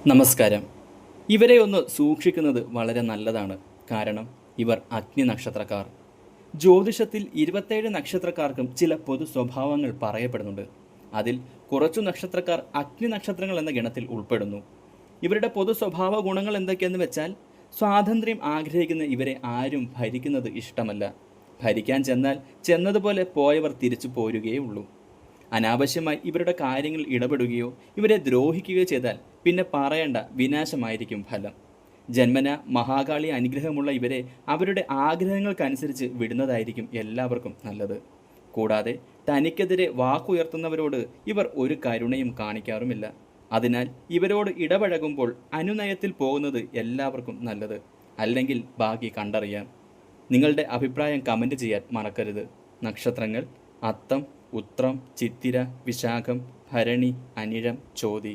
നമസ്കാരം. ഇവരെ ഒന്ന് സൂക്ഷിക്കുന്നത് വളരെ നല്ലതാണ്. കാരണം ഇവർ അഗ്നി നക്ഷത്രക്കാർ. ജ്യോതിഷത്തിൽ 27 നക്ഷത്രക്കാർക്കും ചില പൊതു സ്വഭാവങ്ങൾ പറയപ്പെടുന്നുണ്ട്. അതിൽ കുറച്ചു നക്ഷത്രക്കാർ അഗ്നി നക്ഷത്രങ്ങൾ എന്ന ഗണത്തിൽ ഉൾപ്പെടുന്നു. ഇവരുടെ പൊതു സ്വഭാവ ഗുണങ്ങൾ എന്തൊക്കെയെന്ന് വെച്ചാൽ, സ്വാതന്ത്ര്യം ആഗ്രഹിക്കുന്ന ഇവരെ ആരും ഭരിക്കുന്നത് ഇഷ്ടമല്ല. ഭരിക്കാൻ ചെന്നാൽ ചെന്നതുപോലെ പോയവർ തിരിച്ചു പോരുകയേ ഉള്ളൂ. അനാവശ്യമായി ഇവരുടെ കാര്യങ്ങൾ ഇടപെടുകയോ ഇവരെ ദ്രോഹിക്കുകയോ ചെയ്താൽ പിന്നെ പറയേണ്ട വിനാശമായിരിക്കും ഫലം. ജന്മന മഹാകാളി അനുഗ്രഹമുള്ള ഇവരെ അവരുടെ ആഗ്രഹങ്ങൾക്കനുസരിച്ച് വിടുന്നതായിരിക്കും എല്ലാവർക്കും നല്ലത്. കൂടാതെ തനിക്കെതിരെ വാക്കുയർത്തുന്നവരോട് ഇവർ ഒരു കരുണയും കാണിക്കാറുമില്ല. അതിനാൽ ഇവരോട് ഇടപഴകുമ്പോൾ അനുനയത്തിൽ പോകുന്നത് എല്ലാവർക്കും നല്ലത്. അല്ലെങ്കിൽ ബാക്കി കണ്ടറിയാം. നിങ്ങളുടെ അഭിപ്രായം കമൻറ്റ് ചെയ്യാൻ മറക്കരുത്. നക്ഷത്രങ്ങൾ: അത്തം, ഉത്രം, ചിത്തിര, വിശാഖം, ഭരണി, അനിഴം, ചോതി.